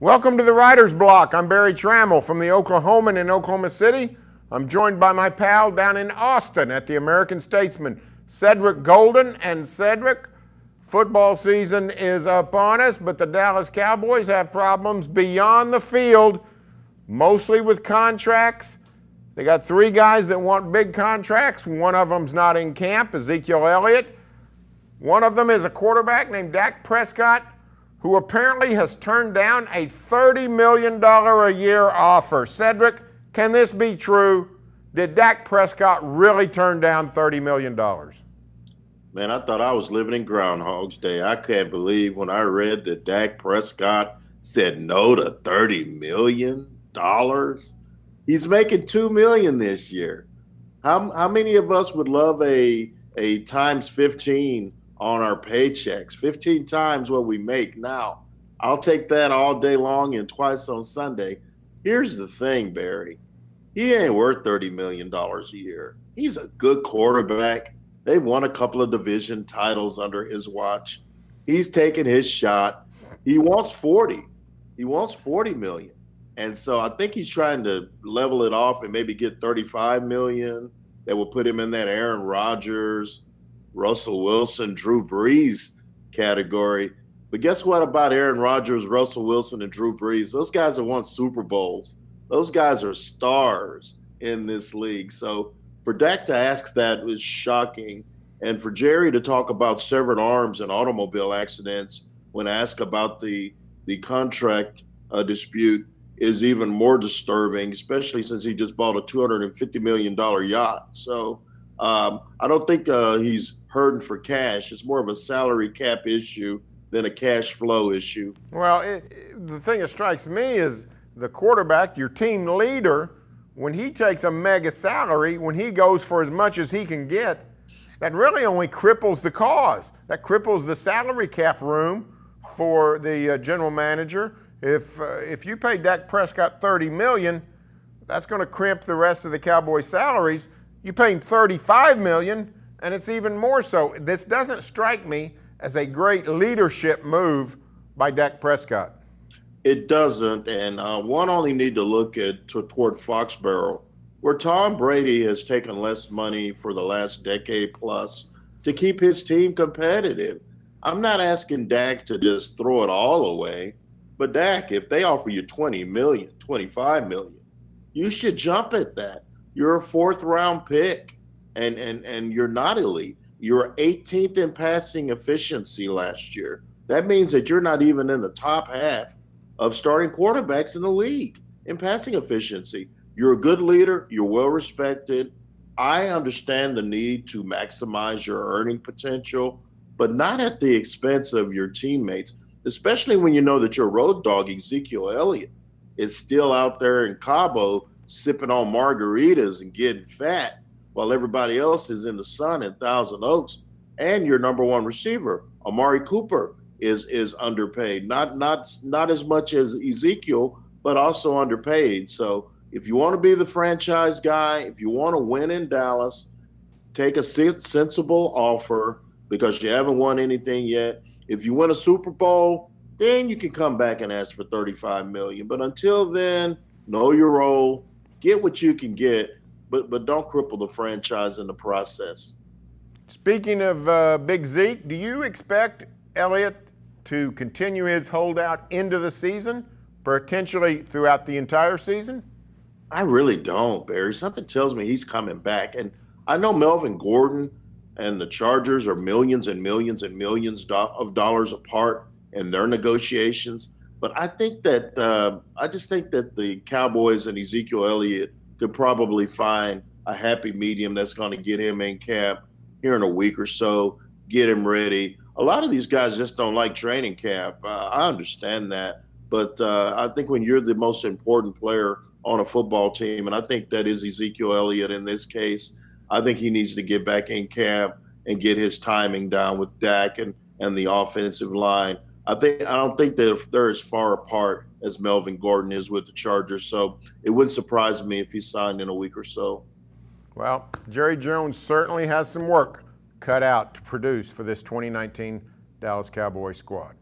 Welcome to the Writer's Block. I'm Barry Tramel from the Oklahoman in Oklahoma City. I'm joined by my pal down in Austin at the American-Statesman, Cedric Golden. And Cedric, football season is upon us, but the Dallas Cowboys have problems beyond the field, mostly with contracts. They got three guys that want big contracts. One of them's not in camp, Ezekiel Elliott. One of them is a quarterback named Dak Prescott, who apparently has turned down a $30 million a year offer. Cedric, can this be true? Did Dak Prescott really turn down $30 million? Man, I thought I was living in Groundhog's Day. I can't believe when I read that Dak Prescott said no to $30 million. He's making $2 million this year. How many of us would love a times 15 on our paychecks, 15 times what we make now? I'll take that all day long and twice on Sunday. Here's the thing, Barry. He ain't worth $30 million a year. He's a good quarterback. They won a couple of division titles under his watch. He's taking his shot. He wants 40. He wants 40 million. And so I think he's trying to level it off and maybe get 35 million. That will put him in that Aaron Rodgers, Russell Wilson, Drew Brees category. But guess what about Aaron Rodgers, Russell Wilson, and Drew Brees? Those guys have won Super Bowls. Those guys are stars in this league. So for Dak to ask that was shocking. And for Jerry to talk about severed arms and automobile accidents when asked about the contract dispute is even more disturbing, especially since he just bought a $250 million yacht. So I don't think he's hurting for cash. It's more of a salary cap issue than a cash flow issue. Well, the thing that strikes me is the quarterback, your team leader, when he takes a mega salary, when he goes for as much as he can get, that really only cripples the cause. That cripples the salary cap room for the general manager. If you pay Dak Prescott $30 million, that's going to crimp the rest of the Cowboys' salaries. You pay him $35 million, and it's even more so. This doesn't strike me as a great leadership move by Dak Prescott. It doesn't, and one only need to look at toward Foxborough, where Tom Brady has taken less money for the last decade plus to keep his team competitive. I'm not asking Dak to just throw it all away, but Dak, if they offer you $20 million, $25 million, you should jump at that. You're a fourth-round pick, and you're not elite. You're 18th in passing efficiency last year. That means that you're not even in the top half of starting quarterbacks in the league in passing efficiency. You're a good leader. You're well-respected. I understand the need to maximize your earning potential, but not at the expense of your teammates, especially when you know that your road dog, Ezekiel Elliott, is still out there in Cabo sipping on margaritas and getting fat while everybody else is in the sun in Thousand Oaks. And your number one receiver, Amari Cooper, is underpaid. Not as much as Ezekiel, but also underpaid. So if you want to be the franchise guy, if you want to win in Dallas, take a sensible offer because you haven't won anything yet. If you win a Super Bowl, then you can come back and ask for $35 million. But until then, know your role, get what you can get, but don't cripple the franchise in the process. Speaking of Big Zeke, do you expect Elliott to continue his holdout into the season, potentially throughout the entire season? I really don't, Barry. Something tells me he's coming back. And I know Melvin Gordon and the Chargers are millions and millions and millions of dollars apart in their negotiations. But I think that I just think that the Cowboys and Ezekiel Elliott could probably find a happy medium that's going to get him in camp here in a week or so, get him ready. A lot of these guys just don't like training camp. I understand that. But I think when you're the most important player on a football team, and I think that is Ezekiel Elliott in this case, I think he needs to get back in camp and get his timing down with Dak and the offensive line. I don't think that they're as far apart as Melvin Gordon is with the Chargers, so it wouldn't surprise me if he signed in a week or so. Well, Jerry Jones certainly has some work cut out to produce for this 2019 Dallas Cowboys squad.